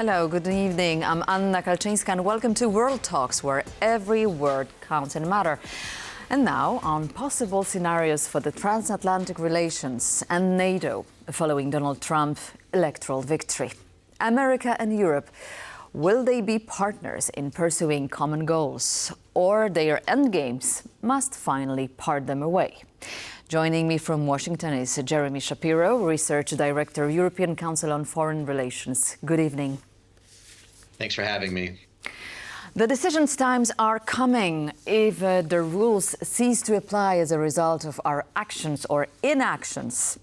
Hello, good evening. I'm Anna Kalczyńska and welcome to World Talks, where every word counts and matters. And now on possible scenarios for the transatlantic relations and NATO following Donald Trump's electoral victory. America and Europe, will they be partners in pursuing common goals, or their endgames must finally part them away? Joining me from Washington is Jeremy Shapiro, Research Director, European Council on Foreign Relations. Good evening. Thanks for having me. The decisions times are coming. If the rules cease to apply as a result of our actions or inactions,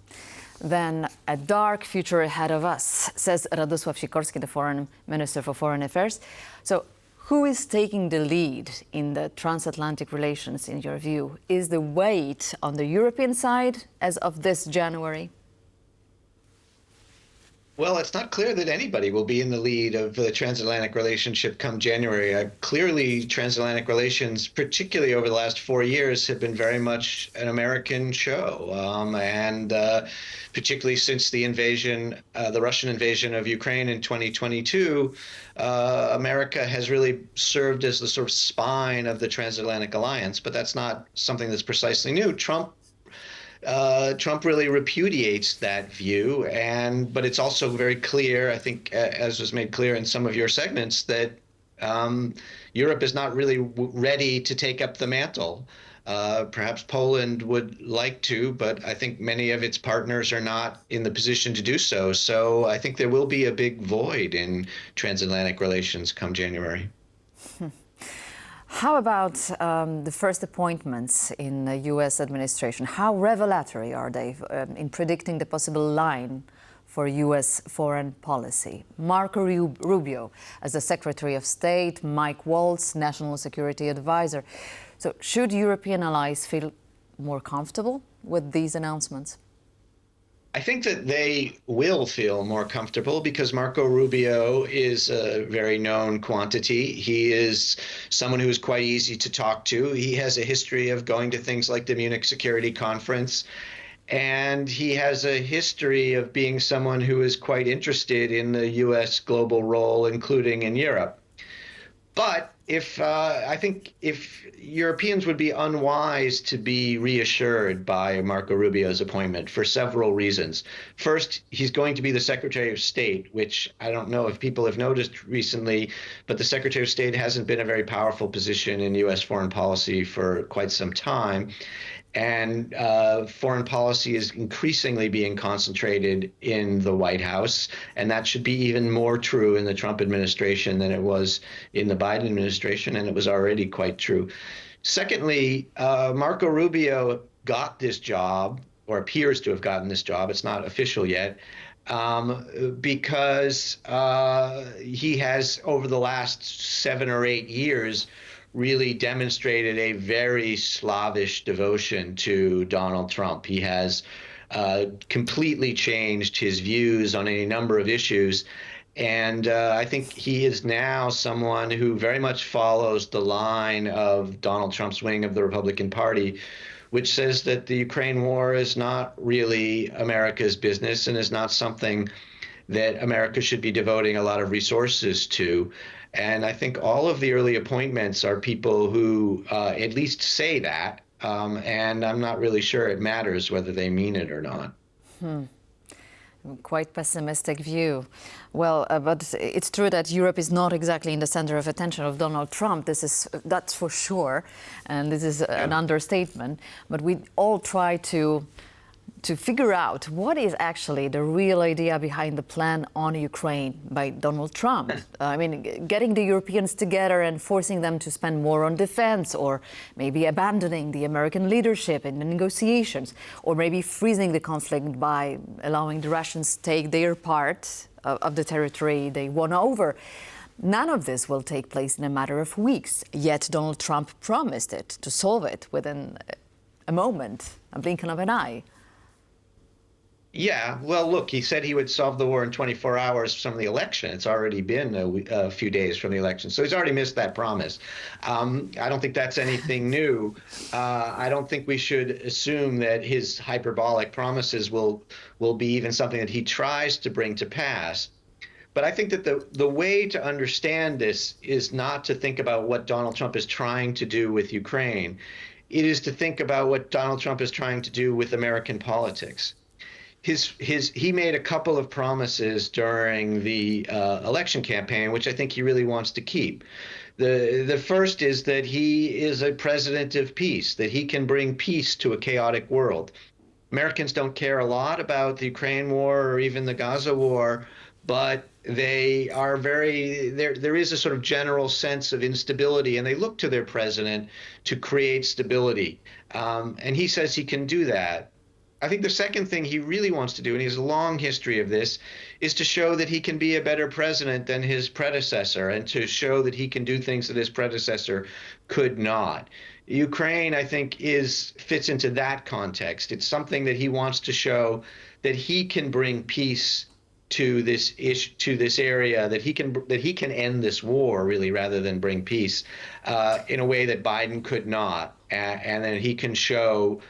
then a dark future ahead of us, says Radoslaw, the Foreign Minister for Foreign Affairs. So who is taking the lead in the transatlantic relations, in your view? Is the weight on the European side as of this January? Well, it's not clear that anybody will be in the lead of the transatlantic relationship come January. Clearly, transatlantic relations, particularly over the last 4 years, have been very much an American show. Particularly since the invasion, the Russian invasion of Ukraine in 2022, America has really served as the sort of spine of the transatlantic alliance. But that's not something that's precisely new. Trump really repudiates that view, but it's also very clear, I think, as was made clear in some of your segments, that Europe is not really ready to take up the mantle. Perhaps Poland would like to, but I think many of its partners are not in the position to do so. So I think there will be a big void in transatlantic relations come January. How about the first appointments in the U.S. administration? How revelatory are they in predicting the possible line for U.S. foreign policy? Marco Rubio as the Secretary of State, Mike Waltz, National Security Advisor. So should European allies feel more comfortable with these announcements? I think that they will feel more comfortable because Marco Rubio is a very known quantity. He is someone who is quite easy to talk to. He has a history of going to things like the Munich Security Conference, and he has a history of being someone who is quite interested in the U.S. global role, including in Europe. But I think if Europeans would be unwise to be reassured by Marco Rubio's appointment for several reasons. First, he's going to be the Secretary of State, which I don't know if people have noticed recently, but the Secretary of State hasn't been a very powerful position in U.S. foreign policy for quite some time. And foreign policy is increasingly being concentrated in the White House. And that should be even more true in the Trump administration than it was in the Biden administration. And it was already quite true. Secondly, Marco Rubio got this job, or appears to have gotten this job. It's not official yet. Because he has, over the last 7 or 8 years, really demonstrated a very slavish devotion to Donald Trump. He has completely changed his views on any number of issues. And I think he is now someone who very much follows the line of Donald Trump's wing of the Republican Party, which says that the Ukraine war is not really America's business and is not something that America should be devoting a lot of resources to. And I think all of the early appointments are people who at least say that, and I'm not really sure it matters whether they mean it or not. Quite pessimistic view. Well, but it's true that Europe is not exactly in the center of attention of Donald Trump. That's for sure, and this is an understatement. But we all try to figure out what is actually the real idea behind the plan on Ukraine by Donald Trump. I mean, getting the Europeans together and forcing them to spend more on defense, or maybe abandoning the American leadership in the negotiations, or maybe freezing the conflict by allowing the Russians to take their part of the territory they won over. None of this will take place in a matter of weeks, yet Donald Trump promised it to solve it within a moment, a blink of an eye. Yeah, well, look, he said he would solve the war in 24 hours from the election. It's already been a few days from the election, so he's already missed that promise. I don't think that's anything new. I don't think we should assume that his hyperbolic promises will be even something that he tries to bring to pass. But I think that the way to understand this is not to think about what Donald Trump is trying to do with Ukraine. It is to think about what Donald Trump is trying to do with American politics. He made a couple of promises during the election campaign, which I think he really wants to keep. The first is that he is a president of peace, that he can bring peace to a chaotic world. Americans don't care a lot about the Ukraine war or even the Gaza war, but they are there is a sort of general sense of instability, and they look to their president to create stability. And he says he can do that. I think the second thing he really wants to do, and he has a long history of this, is to show that he can be a better president than his predecessor and to show that he can do things that his predecessor could not. Ukraine, I think, fits into that context. It's something that he wants to show that he can bring peace to this area, that he can end this war really rather than bring peace in a way that Biden could not, and then he can show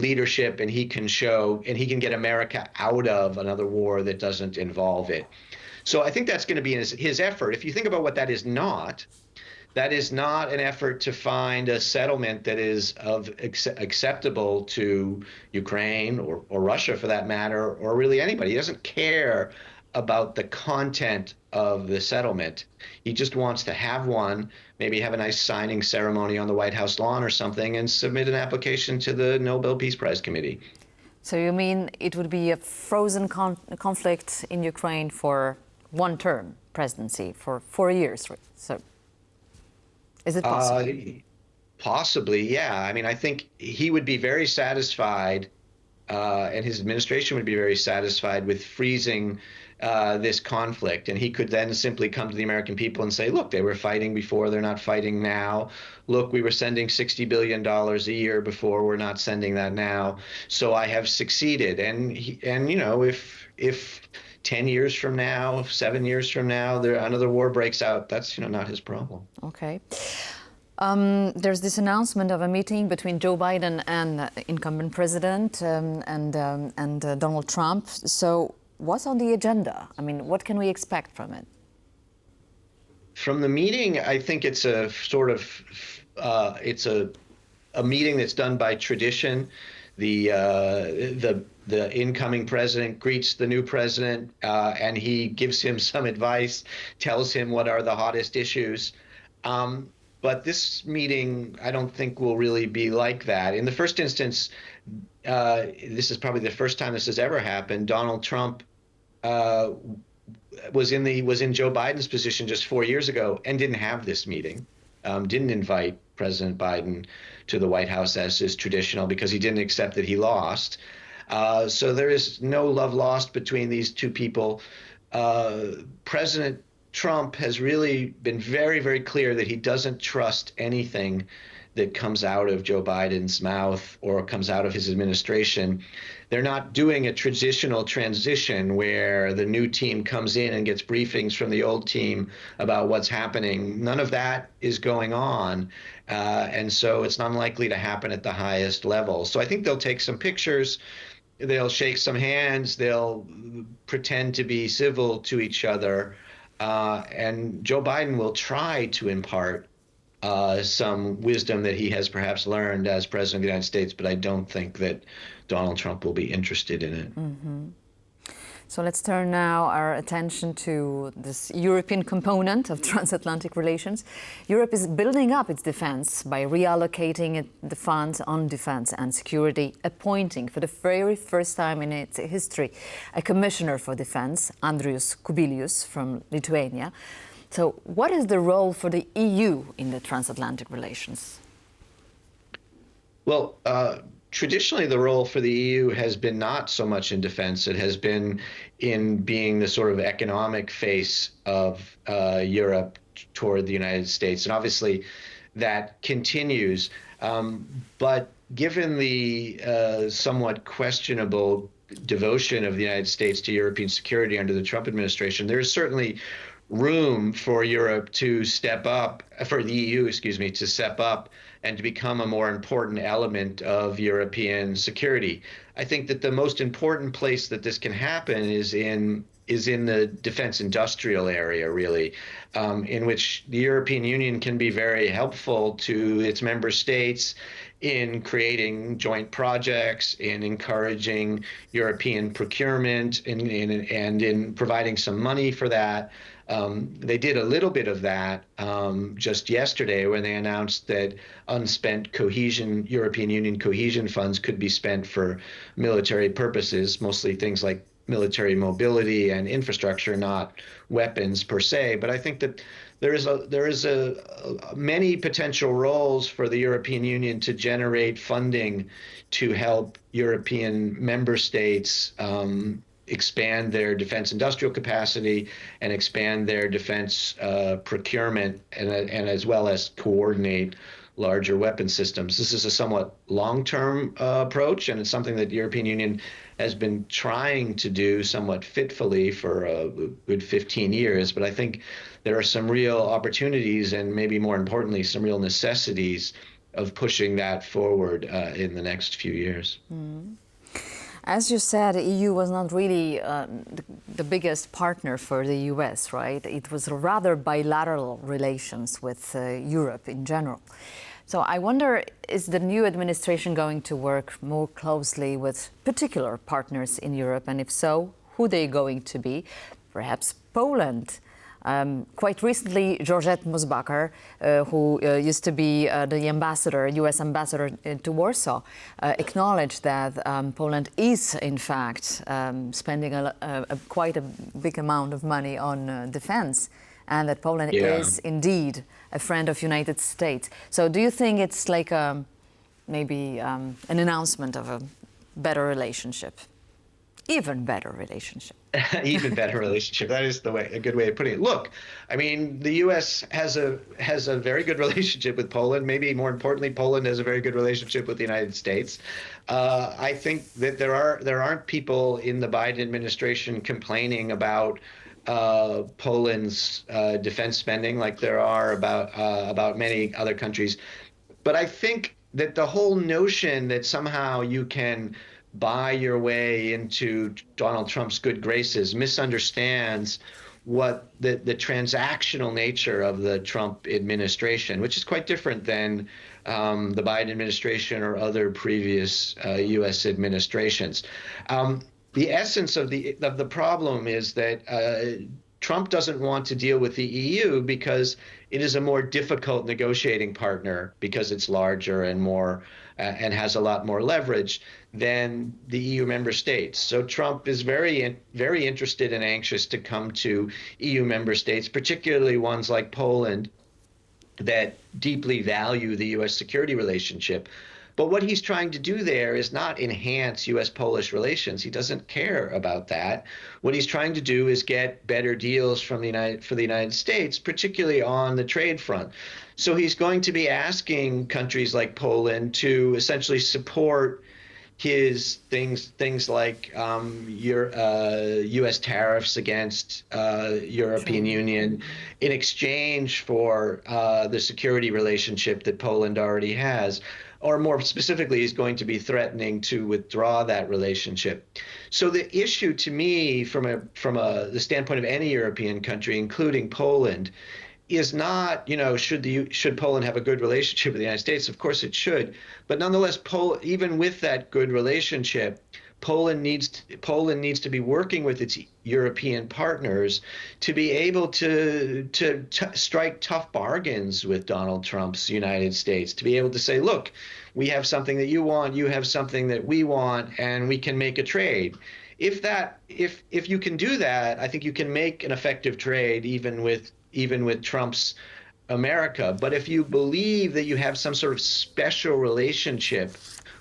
leadership, and he can get America out of another war that doesn't involve it. So I think that's going to be his effort. If you think about what that is not an effort to find a settlement that is acceptable to Ukraine or Russia, for that matter, or really anybody. He doesn't care about the content of the settlement. He just wants to have one, maybe have a nice signing ceremony on the White House lawn or something, and submit an application to the Nobel Peace Prize Committee. So you mean it would be a frozen conflict in Ukraine for one term presidency for 4 years? So is it possible? Possibly, yeah. I mean, I think he would be very satisfied, and his administration would be very satisfied with freezing this conflict. And he could then simply come to the American people and say, look, they were fighting before, they're not fighting now. Look, we were sending $60 billion a year before, we're not sending that now. So I have succeeded. And you know, if 10 years from now, 7 years from now, another war breaks out, that's, not his problem. Okay. There's this announcement of a meeting between Joe Biden and incumbent president and Donald Trump. So what's on the agenda? I mean, what can we expect from it? From the meeting, I think it's a sort of it's a meeting that's done by tradition. The incoming president greets the new president, and he gives him some advice, tells him what are the hottest issues. But this meeting, I don't think will really be like that. In the first instance, this is probably the first time this has ever happened. Donald Trump was in Joe Biden's position just 4 years ago and didn't have this meeting, didn't invite President Biden to the White House as is traditional because he didn't accept that he lost. So there is no love lost between these two people. President Trump has really been very, very clear that he doesn't trust anything that comes out of Joe Biden's mouth or comes out of his administration. They're not doing a traditional transition where the new team comes in and gets briefings from the old team about what's happening. None of that is going on. And so it's unlikely to happen at the highest level. So I think they'll take some pictures. They'll shake some hands. They'll pretend to be civil to each other. And Joe Biden will try to impart some wisdom that he has perhaps learned as president of the United States, but I don't think that Donald Trump will be interested in it. Mm-hmm. So let's turn now our attention to this European component of transatlantic relations. Europe is building up its defense by reallocating the funds on defense and security, appointing for the very first time in its history a commissioner for defense, Andrius Kubilius from Lithuania. So what is the role for the EU in the transatlantic relations? Well, traditionally, the role for the EU has been not so much in defense. It has been in being the sort of economic face of Europe toward the United States. And obviously, that continues. But given the somewhat questionable devotion of the United States to European security under the Trump administration, there is certainly room for Europe to step up, for the EU, to step up and to become a more important element of European security. I think that the most important place that this can happen is in is in the defense industrial area, really, in which the European Union can be very helpful to its member states in creating joint projects, in encouraging European procurement, and in providing some money for that. They did a little bit of that just yesterday when they announced that unspent European Union cohesion funds could be spent for military purposes, mostly things like military mobility and infrastructure, not weapons per se. But I think that there is many potential roles for the European Union to generate funding to help European member states expand their defense industrial capacity and expand their defense procurement, and as well as coordinate larger weapon systems. This is a somewhat long-term approach, and it's something that the European Union has been trying to do somewhat fitfully for a good 15 years. But I think there are some real opportunities, and maybe more importantly, some real necessities of pushing that forward in the next few years. Mm. As you said, the EU was not really the biggest partner for the US, right? It was rather bilateral relations with Europe in general. So I wonder, is the new administration going to work more closely with particular partners in Europe? And if so, who are they going to be? Perhaps Poland. Quite recently, Georgette Mosbacher, who used to be the ambassador, U.S. ambassador to Warsaw, acknowledged that Poland is, in fact, spending quite a big amount of money on defense, and that Poland is indeed a friend of United States. So do you think it's like maybe an announcement of a better relationship? Even better relationship. Even better relationship. That is a good way of putting it. Look, I mean, the U.S. has a very good relationship with Poland. Maybe more importantly, Poland has a very good relationship with the United States. I think that there aren't people in the Biden administration complaining about Poland's defense spending like there are about many other countries. But I think that the whole notion that somehow you can buy your way into Donald Trump's good graces misunderstands what the transactional nature of the Trump administration, which is quite different than the Biden administration or other previous U.S. administrations. The essence of the problem is that Trump doesn't want to deal with the EU because it is a more difficult negotiating partner, because it's larger and more and has a lot more leverage than the EU member states. So Trump is very interested and anxious to come to EU member states, particularly ones like Poland, that deeply value the U.S. security relationship. But what he's trying to do there is not enhance U.S.-Polish relations. He doesn't care about that. What he's trying to do is get better deals for the United States, particularly on the trade front. So he's going to be asking countries like Poland to essentially support his things like U.S. tariffs against European Union in exchange for the security relationship that Poland already has. Or more specifically, he's going to be threatening to withdraw that relationship. So the issue to me, from the standpoint of any European country, including Poland, is not, should Poland have a good relationship with the United States? Of course it should. But nonetheless, even with that good relationship, Poland needs to be working with its European partners to be able to strike tough bargains with Donald Trump's United States, to be able to say, look, we have something that you want, you have something that we want, and we can make a trade. If you can do that, I think you can make an effective trade even with Trump's America. But if you believe that you have some sort of special relationship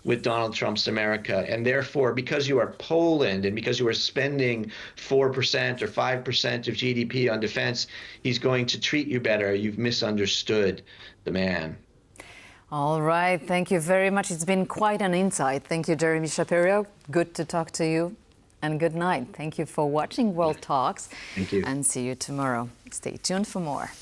with Donald Trump's America, and therefore, because you are Poland and because you are spending 4% or 5% of GDP on defense, he's going to treat you better, you've misunderstood the man. All right. Thank you very much. It's been quite an insight. Thank you, Jeremy Shapiro. Good to talk to you. And good night. Thank you for watching World Talks. Thank you. And see you tomorrow. Stay tuned for more.